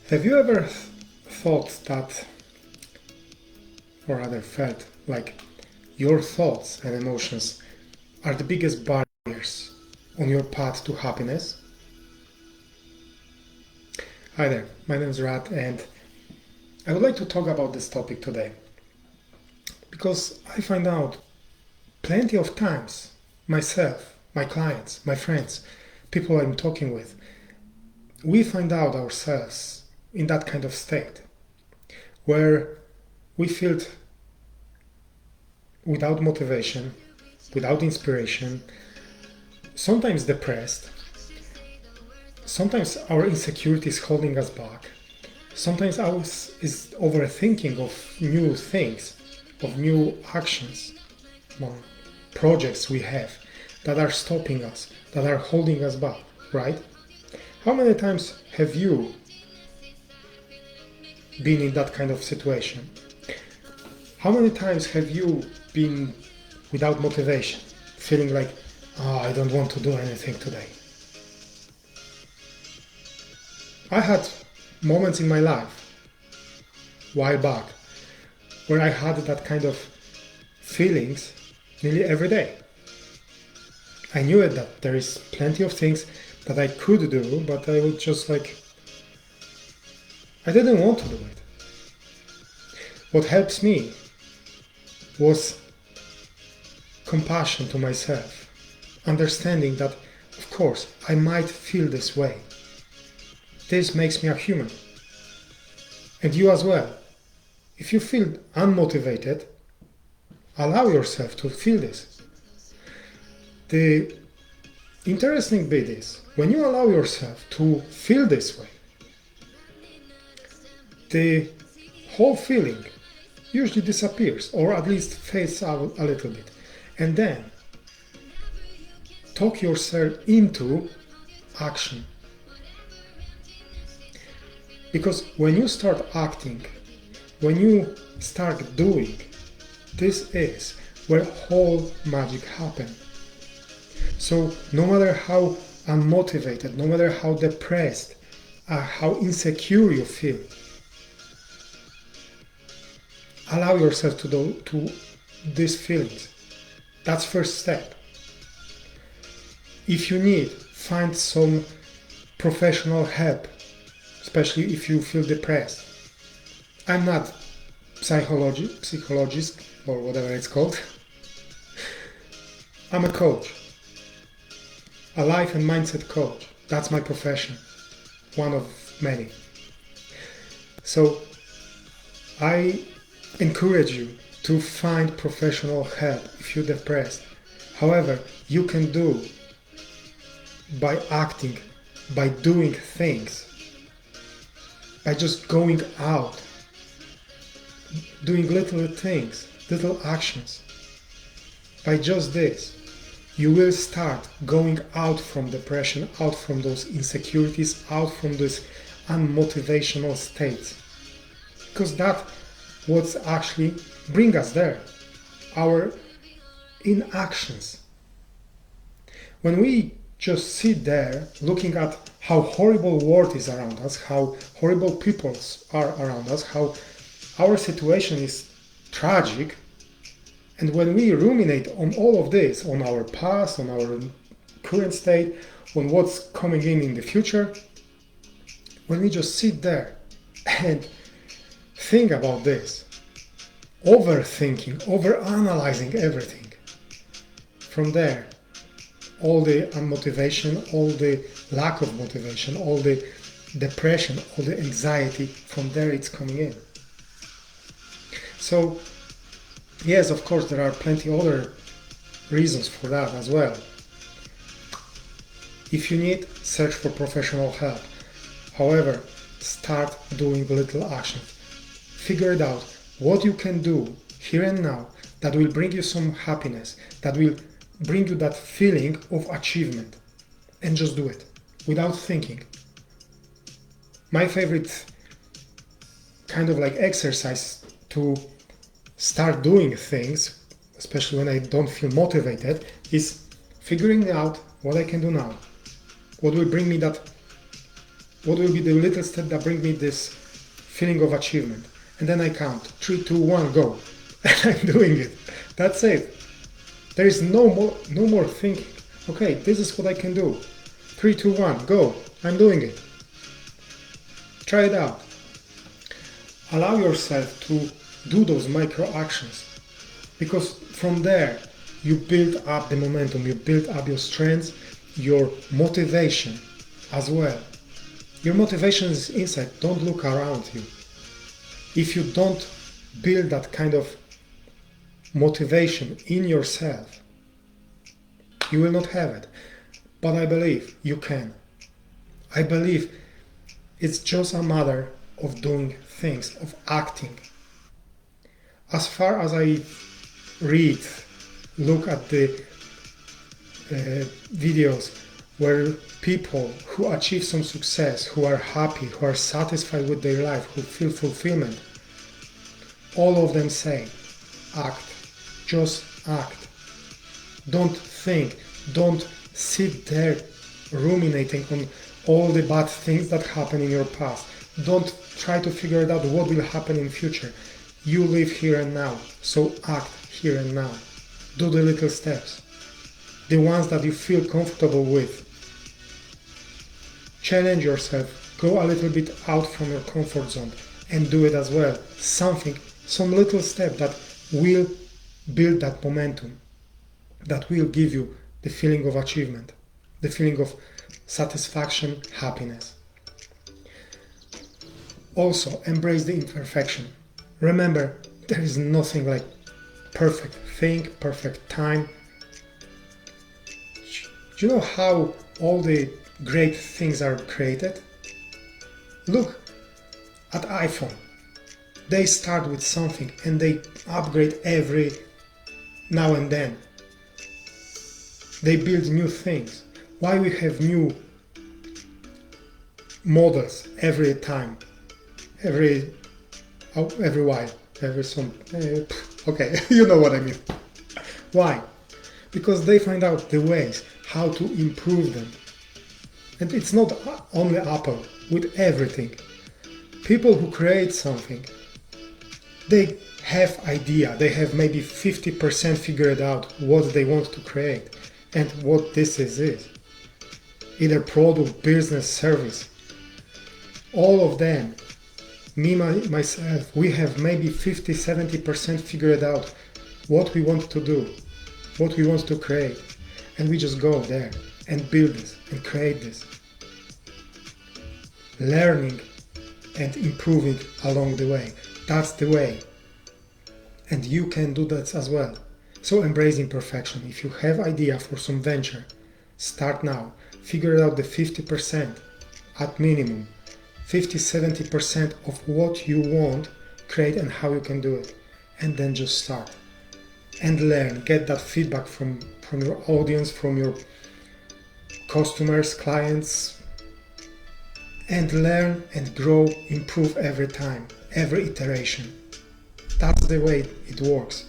Have you ever thought that, or rather felt like your thoughts and emotions are the biggest barriers on your path to happiness? Hi there, my name is Rat, and I would like to talk about this topic today because I find out plenty of times myself, my clients, my friends, people I'm talking with, we find out ourselves in that kind of state where we feel without motivation, without inspiration, sometimes depressed, sometimes our insecurity is holding us back, sometimes ours is overthinking of new things, of new actions, or projects we have that are stopping us, that are holding us back, right? How many times have you been in that kind of situation? How many times have you been without motivation, feeling like, oh, I don't want to do anything today? I had moments in my life, a while back, where I had that kind of feelings nearly every day. I knew it that there is plenty of things that I could do, but I was just like, I didn't want to do it. What helps me was compassion to myself, understanding that, of course, I might feel this way. This makes me a human. And you as well. If you feel unmotivated, allow yourself to feel this. The interesting bit is, when you allow yourself to feel this way, the whole feeling usually disappears, or at least fades out a little bit. And then talk yourself into action. Because when you start acting, when you start doing, this is where whole magic happens. So no matter how unmotivated, no matter how depressed, how insecure you feel, allow yourself to these feelings. That's first step. If you need, find some professional help, especially if you feel depressed. I'm not psychologist or whatever it's called. I'm a coach, a life and mindset coach. That's my profession, one of many. So I encourage you to find professional help if you're depressed. However, you can do by acting, by doing things, by just going out, doing little things, little actions. By just this, you will start going out from depression, out from those insecurities, out from those unmotivational states. Because that's what's actually bring us there, our inactions. When we just sit there looking at how horrible world is around us, how horrible people are around us, how our situation is tragic, and when we ruminate on all of this, on our past, on our current state, on what's coming in the future, when we just sit there and think about this, overthinking, overanalyzing everything, from there, all the unmotivation, all the lack of motivation, all the depression, all the anxiety, from there it's coming in. So, yes, of course, there are plenty other reasons for that as well. If you need, search for professional help. However, start doing little actions. Figure it out what you can do here and now that will bring you some happiness, that will bring you that feeling of achievement, and just do it without thinking. My favorite kind of like exercise to start doing things, especially when I don't feel motivated, is figuring out what I can do now, what will bring me that What will be the little step that bring me this feeling of achievement? And then I count 3, 2, 1, go. And I'm doing it. That's it. There is no more thinking. Okay, this is what I can do. 3, 2, 1, go. I'm doing it. Try it out. Allow yourself to do those micro actions, because from there you build up the momentum, you build up your strengths, your motivation as well. Your motivation is inside. Don't look around you. If you don't build that kind of motivation in yourself, you will not have it. But I believe you can. I believe it's just a matter of doing things, of acting. As far as I read, look at the videos where people who achieve some success, who are happy, who are satisfied with their life, who feel fulfillment, all of them say, act. Just act. Don't think. Don't sit there ruminating on all the bad things that happen in your past. Don't try to figure it out what will happen in future. You live here and now, so act here and now. Do the little steps, the ones that you feel comfortable with. Challenge yourself, go a little bit out from your comfort zone and do it as well. Some little step that will build that momentum, that will give you the feeling of achievement, the feeling of satisfaction, happiness. Also, embrace the imperfection. Remember, there is nothing like perfect thing, perfect time. Do you know how all the great things are created? Look at iPhone. They start with something and they upgrade every now and then. They build new things. Why we have new models every time, every while, okay, you know what I mean. Why? Because they find out the ways how to improve them. And it's not only Apple, with everything. People who create something, they have idea, they have maybe 50% figured out what they want to create and what this is. Either product, business, service. All of them, me, myself, we have maybe 50-70% figured out what we want to do, what we want to create. And we just go there and build this and create this. Learning and improving along the way. That's the way. And you can do that as well. So embrace imperfection. If you have idea for some venture, start now. Figure out the 50% at minimum. 50-70% of what you want, create and how you can do it. And then just start. And learn. Get that feedback from your audience, from your customers, clients. And learn and grow, improve every time, every iteration. That's the way it works.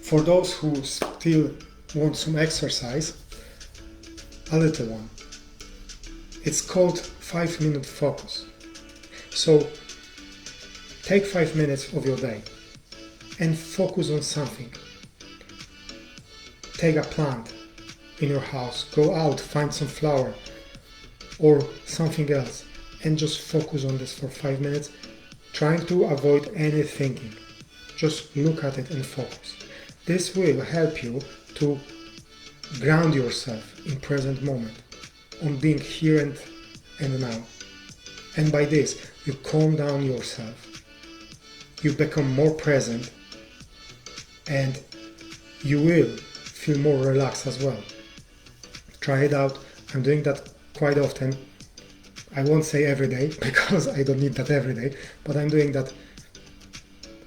For those who still want some exercise, a little one. It's called 5-minute focus. So take 5 minutes of your day and focus on something. Take a plant in your house, go out, find some flower or something else and just focus on this for 5 minutes, trying to avoid any thinking. Just look at it and focus. This will help you to ground yourself in present moment, on being here and now. And by this, you calm down yourself. You become more present and you will feel more relaxed as well. Try it out. I'm doing that quite often. I won't say every day because I don't need that every day, but I'm doing that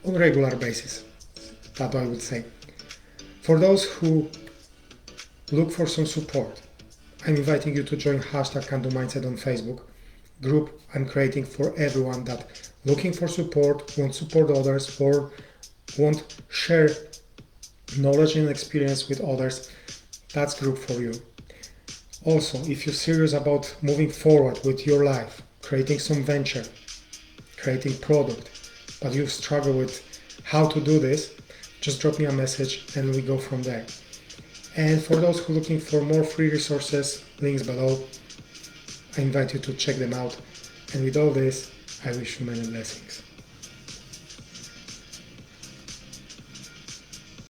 on a regular basis. That I would say. For those who look for some support, I'm inviting you to join #CanDoMindset on Facebook group I'm creating for everyone that looking for support, want support others, or want share knowledge and experience with others. That's group for you. Also, if you're serious about moving forward with your life, creating some venture, creating product, but you struggle with how to do this, just drop me a message and we go from there. And for those who are looking for more free resources, links below, I invite you to check them out. And with all this, I wish you many blessings.